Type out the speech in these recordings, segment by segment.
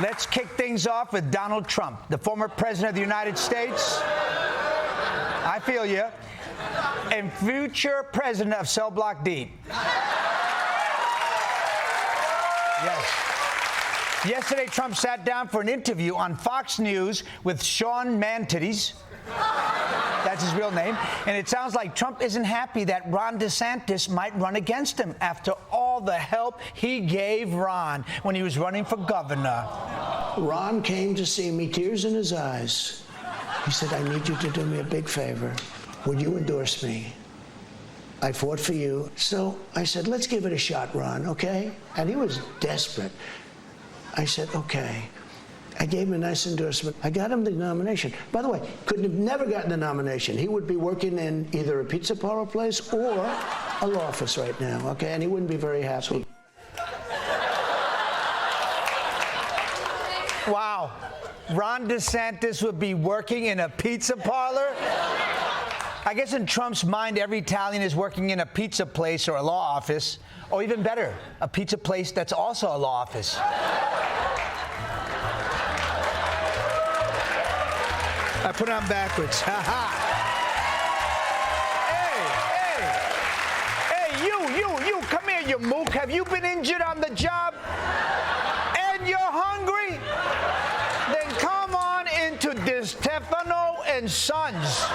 Let's kick things off with Donald Trump, the former president of the United States. I feel you. And future president of Cell Block D. Yes. Yesterday, Trump sat down for an interview on Fox News with Sean Mantidis. That's his real name. And it sounds like Trump isn't happy that Ron DeSantis might run against him after all the help he gave Ron when he was running for governor. Ron came to see me, tears in his eyes. He said, I need you to do me a big favor. Would you endorse me? I fought for you. So I said, let's give it a shot, Ron, okay? And he was desperate. I said, okay. I gave him a nice endorsement. I got him the nomination. By the way, could have never gotten the nomination. He would be working in either a pizza parlor place or a law office right now, okay? And he wouldn't be very happy. Wow. Ron DeSantis would be working in a pizza parlor? I guess in Trump's mind, every Italian is working in a pizza place or a law office, or even better, a pizza place that's also a law office. I put it on backwards. Ha ha. Hey, you, come here, you mook. Have you been injured on the job? And you're hungry? Then come on into Di Stefano and Sons.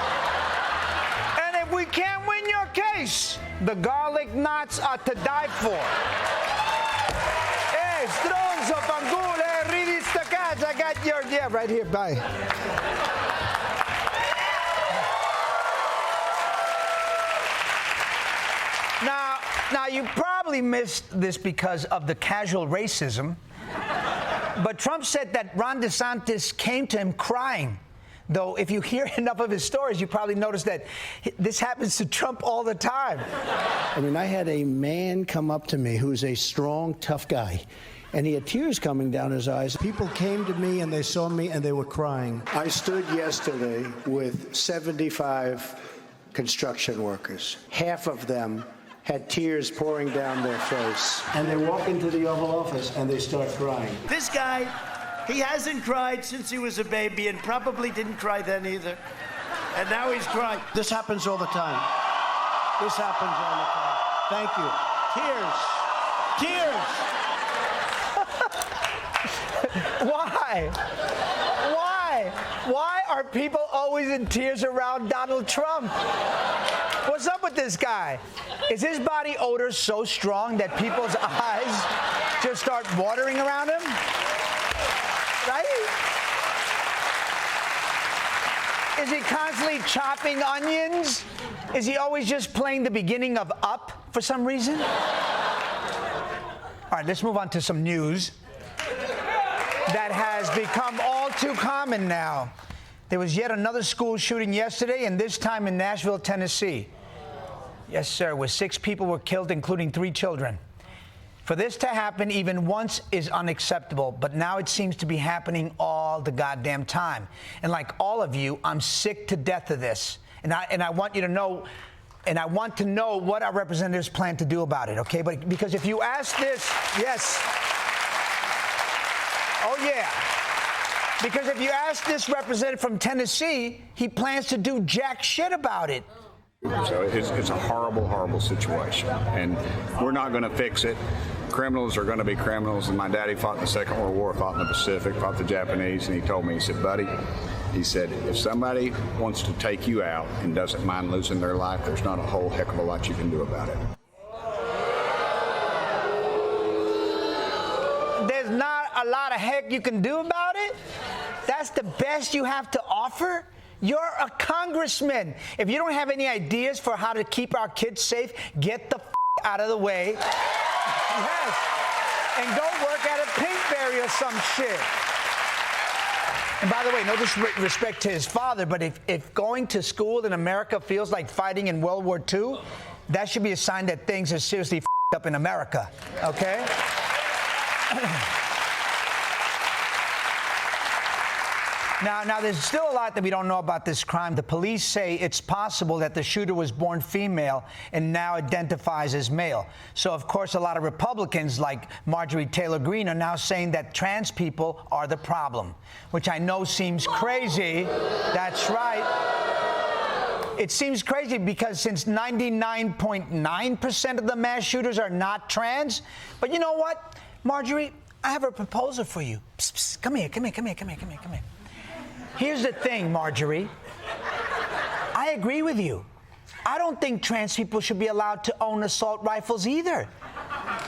And if we can't win your case, the garlic knots are to die for. Hey, stronzo, fangule, ridi sta casa, I got your, yeah, right here, bye. Now, you probably missed this because of the casual racism, but Trump said that Ron DeSantis came to him crying. Though, if you hear enough of his stories, you probably notice that this happens to Trump all the time. I mean, I had a man come up to me who's a strong, tough guy, and he had tears coming down his eyes. People came to me, and they saw me, and they were crying. I stood yesterday with 75 construction workers. Half of them had tears pouring down their face. And they walk into the Oval Office and they start crying. This guy, he hasn't cried since he was a baby and probably didn't cry then either. And now he's crying. This happens all the time. This happens all the time. Thank you. Tears. Why? Why are people always in tears around Donald Trump? What's up with this guy? Is his body odor so strong that people's eyes just start watering around him? Right? Is he constantly chopping onions? Is he always just playing the beginning of Up for some reason? All right, let's move on to some news that has become all too common now. There was yet another school shooting yesterday, and this time in Nashville, Tennessee. Yes, sir, where 6 people were killed, including 3 children. For this to happen even once is unacceptable, but now it seems to be happening all the goddamn time. And like all of you, I'm sick to death of this. And I want you to know, and I want to know what our representatives plan to do about it, okay? But because if you ask this, yes. Oh, yeah. Because if you ask this representative from Tennessee, he plans to do jack shit about it. So it's a horrible, horrible situation, and we're not going to fix it. Criminals are going to be criminals, and my daddy fought in the Second World War, fought in the Pacific, fought the Japanese, and he told me, he said, buddy, he said, if somebody wants to take you out and doesn't mind losing their life, there's not a whole heck of a lot you can do about it. There's not a lot of heck you can do about it? That's the best you have to offer? You're a congressman. If you don't have any ideas for how to keep our kids safe, get the out of the way. Yes. And go work at a Pinkberry or some shit. And by the way, no disrespect to his father, but if going to school in America feels like fighting in World War II, that should be a sign that things are seriously up in America, okay? Now, there's still a lot that we don't know about this crime. The police say it's possible that the shooter was born female and now identifies as male. So, of course, a lot of Republicans like Marjorie Taylor Greene are now saying that trans people are the problem, which I know seems crazy. That's right. It seems crazy because since 99.9% of the mass shooters are not trans. But you know what, Marjorie? I have a proposal for you. Psst, psst, come here. Here's the thing, Marjorie. I agree with you. I don't think trans people should be allowed to own assault rifles either.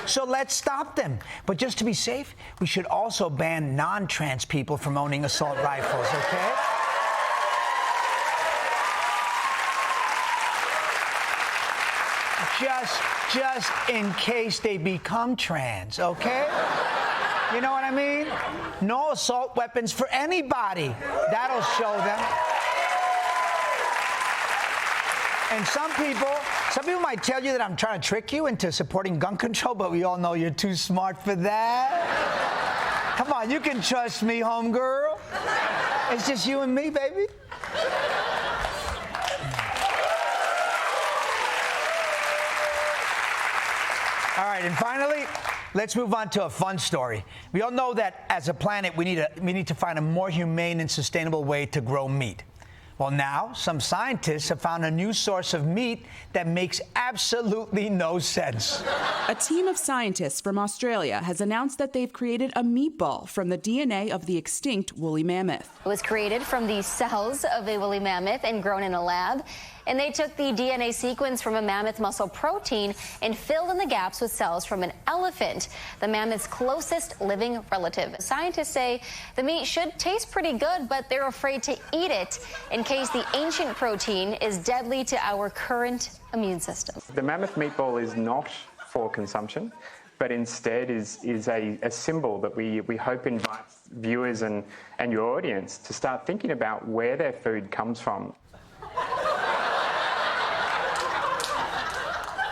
So let's stop them. But just to be safe, we should also ban non-trans people from owning assault rifles, okay? Just in case they become trans, okay? You know what I mean? No assault weapons for anybody. That'll show them. And some people might tell you that I'm trying to trick you into supporting gun control, but we all know you're too smart for that. Come on, you can trust me, homegirl. It's just you and me, baby. All right, and finally, let's move on to a fun story. We all know that as a planet, we need to find a more humane and sustainable way to grow meat. Well, now, some scientists have found a new source of meat that makes absolutely no sense. A team of scientists from Australia has announced that they've created a meatball from the DNA of the extinct woolly mammoth. It was created from the cells of a woolly mammoth and grown in a lab. And they took the DNA sequence from a mammoth muscle protein and filled in the gaps with cells from an elephant, the mammoth's closest living relative. Scientists say the meat should taste pretty good, but they're afraid to eat it in case the ancient protein is deadly to our current immune system. The mammoth meatball is not for consumption, but instead is a symbol that we hope invites viewers and your audience to start thinking about where their food comes from.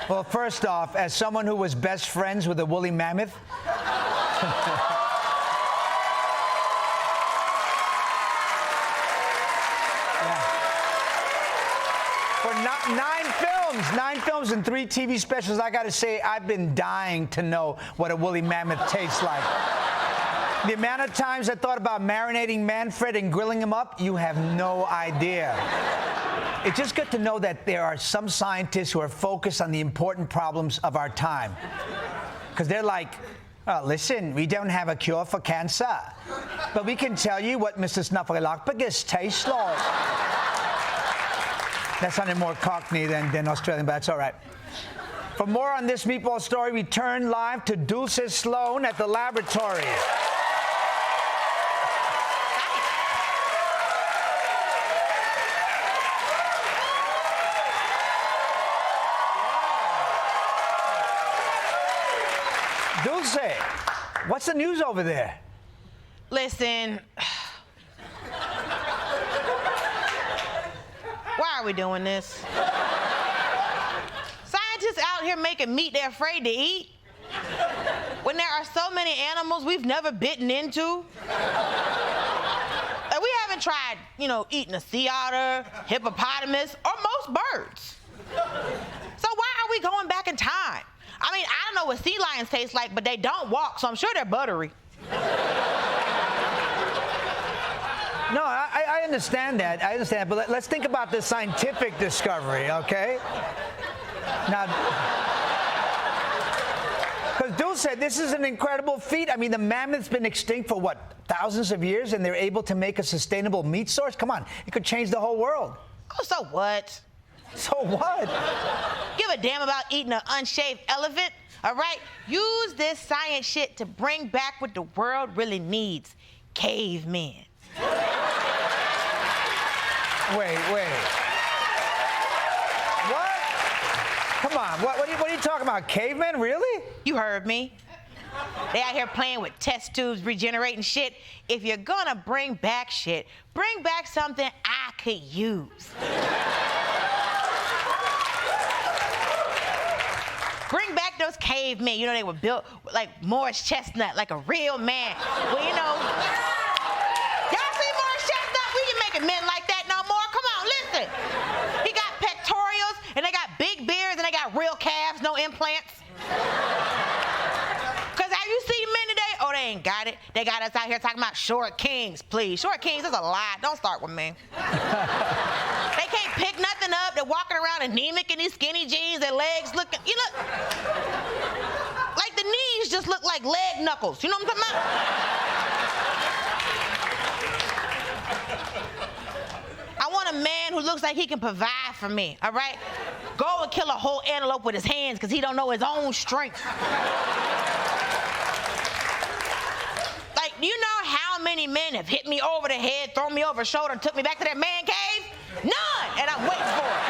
Well, first off, as someone who was best friends with a woolly mammoth, for 9 films and 3 TV specials, I gotta say, I've been dying to know what a woolly mammoth tastes like. The amount of times I thought about marinating Manfred and grilling him up, you have no idea. It's just good to know that there are some scientists who are focused on the important problems of our time. Because they're like, oh, listen, we don't have a cure for cancer, but we can tell you what Mr. Snuffleupagus tastes like. That sounded more Cockney than Australian, but that's all right. For more on this meatball story, we turn live to Dulcé Sloan at the laboratory. Dulcé, what's the news over there? Listen, why are we doing this? Scientists out here making meat they're afraid to eat when there are so many animals we've never bitten into. Like, we haven't tried, eating a sea otter, hippopotamus, or most birds. So why are we going back in time? I mean, I don't know what sea lions taste like, but they don't walk, so I'm sure they're buttery. No, I understand that. I understand, but let's think about the scientific discovery, okay? Now, because Dulcé, this is an incredible feat. I mean, the mammoth's been extinct for, what, thousands of years, and they're able to make a sustainable meat source? Come on, it could change the whole world. Oh, so what? So what? Give a damn about eating an unshaved elephant, all right? Use this science shit to bring back what the world really needs. Cavemen. Wait. What? Come on, what are you talking about? Cavemen, really? You heard me. They out here playing with test tubes, regenerating shit. If you're gonna bring back shit, bring back something I could use. Bring back those cavemen. They were built like Morris Chestnut, like a real man. Well, y'all see Morris Chestnut? They got us out here talking about short kings, please. Short kings is a lie. Don't start with me. They can't pick nothing up. They're walking around anemic in these skinny jeans. Their legs looking, you look, like the knees just look like leg knuckles. You know what I'm talking about? I want a man who looks like he can provide for me, all right? Go and kill a whole antelope with his hands because he don't know his own strength. Like, you know how many men have hit me over the head, thrown me over the shoulder, and took me back to their man cave? None! And I'm waiting for it.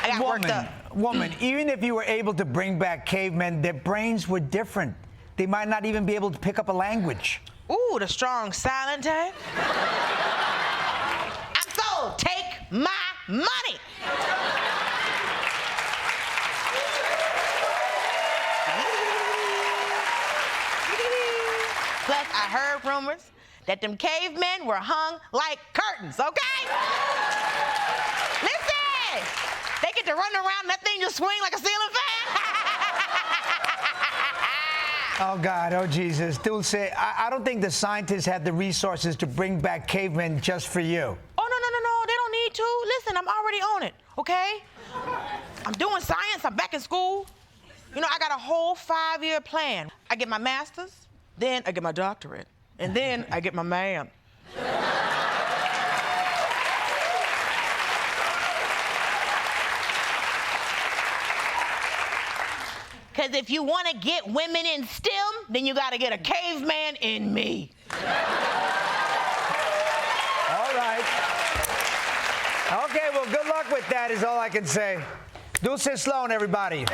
I got worked up. Woman, even if you were able to bring back cavemen, their brains were different. They might not even be able to pick up a language. Ooh, the strong silent type. I'm sold. Take my money. Plus, I heard rumors that them cavemen were hung like curtains, okay? Listen, they get to run around and that thing just swing like a ceiling fan. Oh, God. Oh, Jesus. Dulcé, I don't think the scientists have the resources to bring back cavemen just for you. Oh, no. They don't need to. Listen, I'm already on it, okay? I'm doing science. I'm back in school. You know, I got a whole 5-year plan. I get my master's, then I get my doctorate, and then I get my man. Because if you want to get women in STEM, then you got to get a caveman in me. All right. Okay, well, good luck with that is all I can say. Dulcé Sloan, everybody.